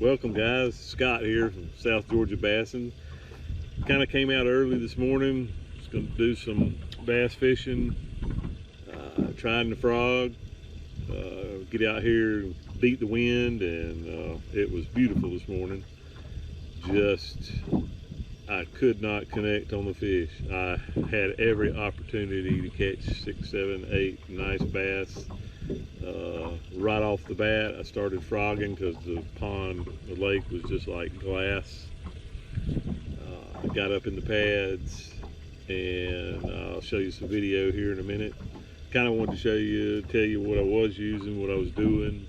Welcome guys, Scott here from South Georgia Bassing. Kind of came out early this morning. Just going to do some bass fishing, trying the frog, get out here and beat the wind, and it was beautiful this morning. I could not connect on the fish. I had every opportunity to catch 6, 7, 8 nice bass. Right off the bat, I started frogging because the lake was just like glass. I got up in the pads, and I'll show you some video here in a minute. Kind of wanted to tell you what I was using, what I was doing.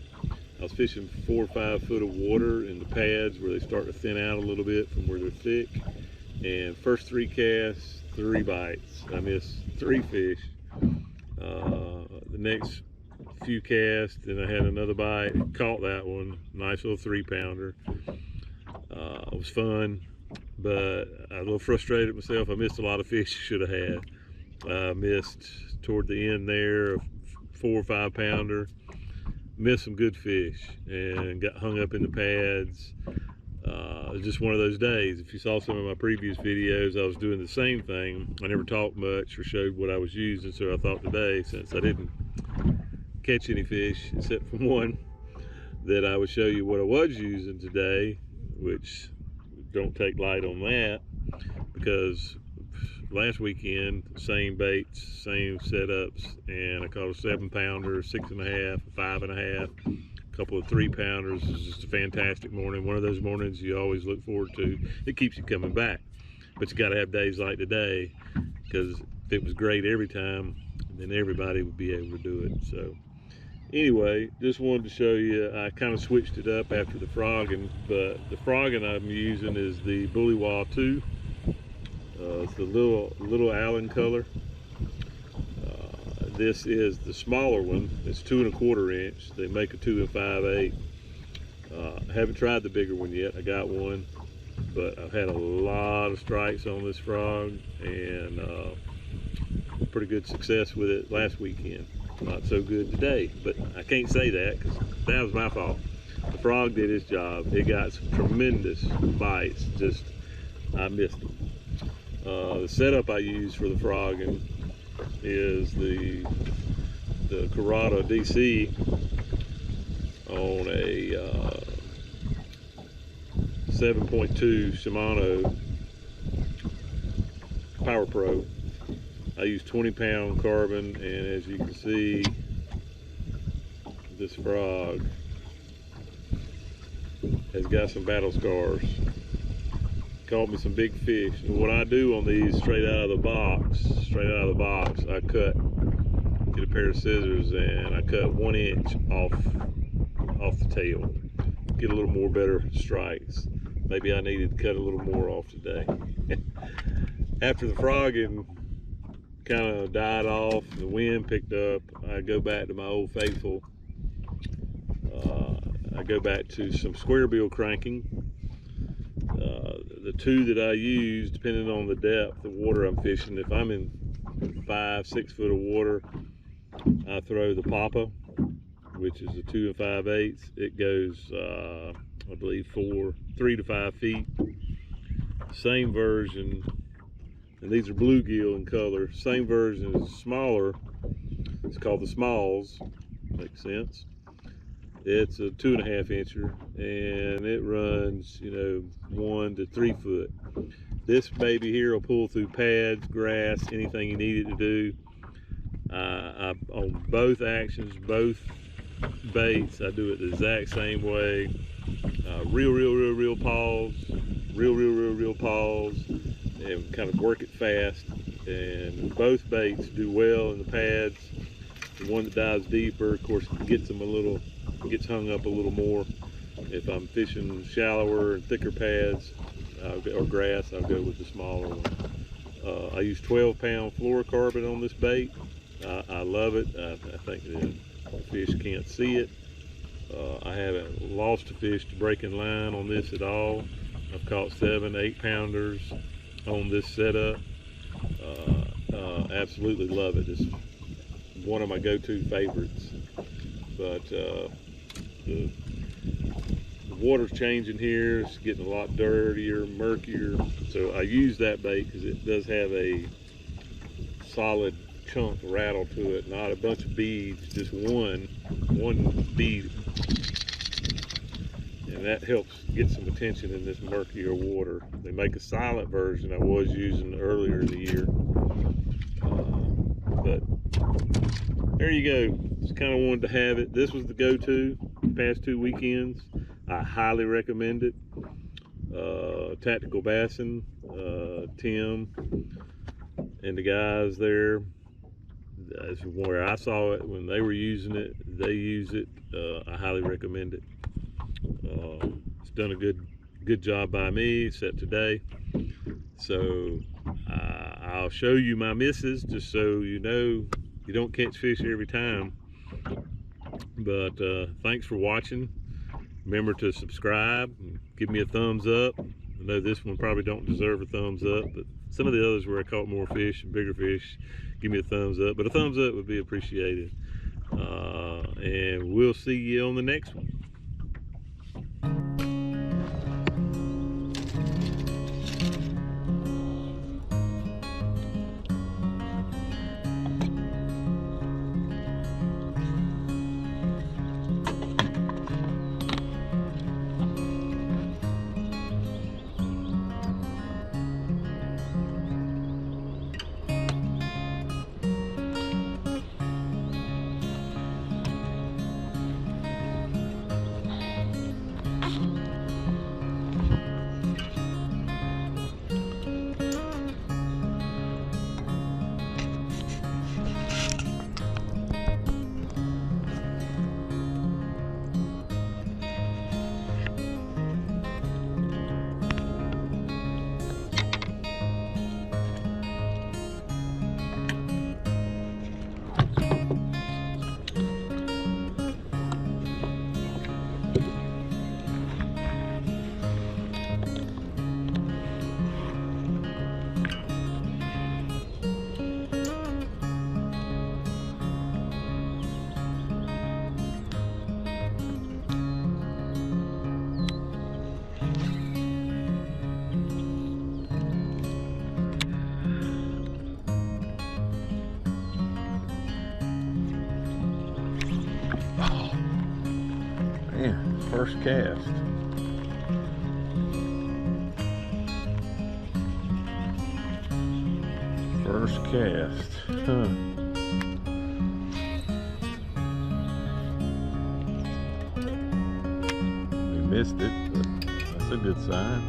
I was fishing 4 or 5 foot of water in the pads where they start to thin out a little bit from where they're thick. And first 3 casts, 3 bites. I missed 3 fish. The next few casts, then I had another bite, caught that one, nice little 3-pounder. It was fun, but I was a little frustrated myself. I missed a lot of fish I should have had. I missed toward the end there a 4 or 5 pounder. Missed some good fish and got hung up in the pads. It was just one of those days. If you saw some of my previous videos, I was doing the same thing. I never talked much or showed what I was using, so I thought today, since I didn't catch any fish except for one, that I would show you what I was using today, which don't take light on that, because last weekend, same baits, same setups, and I caught a 7-pounder, 6.5, 5.5, a couple of 3-pounders. It was just a fantastic morning. One of those mornings you always look forward to. It keeps you coming back, but you got to have days like today, because if it was great every time, then everybody would be able to do it. So anyway, just wanted to show you, I kind of switched it up after the frogging, but the frogging I'm using is the Bullywah 2. It's the little Allen color. This is the smaller one. It's 2 1/4 inch. They make a 2 5/8. I haven't tried the bigger one yet. I got one, but I've had a lot of strikes on this frog, and pretty good success with it last weekend. Not so good today, but I can't say that because that was my fault. The frog did his job. It got some tremendous bites, just I missed them. The setup I use for the frogging is the Corrado DC on a 7.2 Shimano Power Pro. I use 20-pound carbon, and as you can see, this frog has got some battle scars. Caught me some big fish. And what I do on these straight out of the box, I get a pair of scissors and I cut 1 inch off the tail. Get a little more better strikes. Maybe I needed to cut a little more off today. After the frogging kind of died off, the wind picked up, I go back to my old faithful. I go back to some square bill cranking. The 2 that I use, depending on the depth of water I'm fishing, if I'm in 5, 6 foot of water, I throw the Papa, which is a 2 5/8. It goes, I believe, 3 to 5 feet. Same version, and these are bluegill in color. Same version is smaller. It's called the Smalls. Makes sense. It's a 2.5 incher, and it runs, 1 to 3 foot. This baby here will pull through pads, grass, anything you need it to do. On both actions, both baits, I do it the exact same way. Real pause, real pause, and kind of work it fast. And both baits do well in the pads. The one that dives deeper, of course, gets hung up a little more. If I'm fishing shallower and thicker pads or grass, I'll go with the smaller one. I use 12-pound fluorocarbon on this bait. I love it. I think the fish can't see it. I haven't lost a fish to breaking line on this at all. I've caught 7, 8-pounders on this setup. Absolutely love it. It's one of my go-to favorites. But the water's changing here. It's getting a lot dirtier, murkier. So I use that bait because it does have a solid chunk rattle to it, not a bunch of beads, just one bead. And that helps get some attention in this murkier water. They make a silent version I was using earlier in the year. But there you go. Just kind of wanted to have it. This was the go-to past 2 weekends. I highly recommend it. Tactical Bassin, Tim and the guys there, that's where I saw it when they were using it. They use it. I highly recommend it. It's done a good job by me, except today. So I'll show you my misses just so you know you don't catch fish every time. But thanks for watching. Remember to subscribe and give me a thumbs up. I know this one probably don't deserve a thumbs up, but some of the others where I caught more fish and bigger fish, give me a thumbs up. But a thumbs up would be appreciated. And we'll see you on the next one. First cast. First cast. Huh. We missed it, but that's a good sign.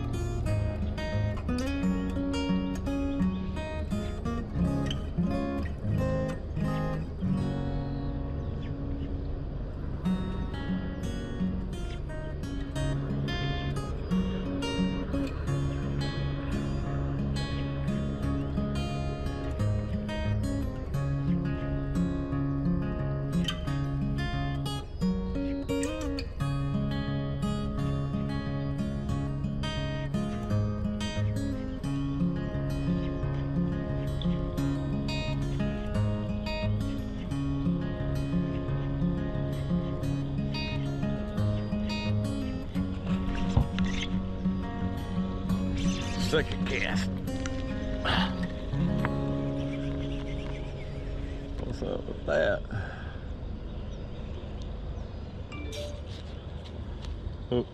Second cast. What's up with that? Oops.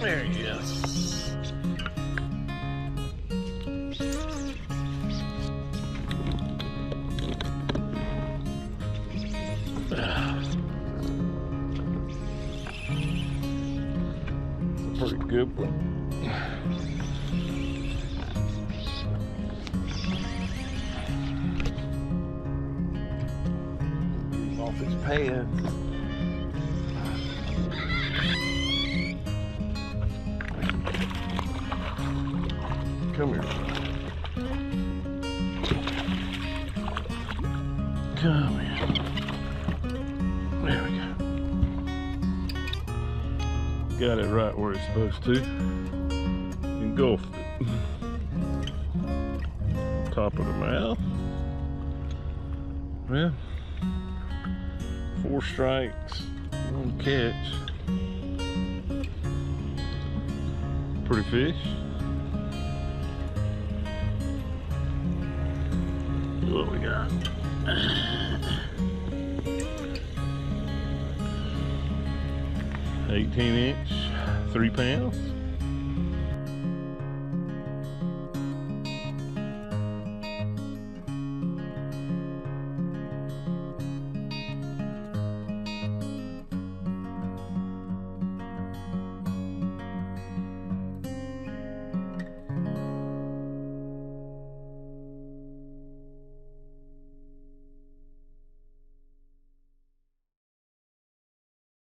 There he is. Pretty good one. Off his pad. Come here. Come here. There we go. Got it right where it's supposed to. Engulfed it. Top of the mouth. Well, 4 strikes, 1 catch. Pretty fish. What we got? 18 inch, 3 pounds.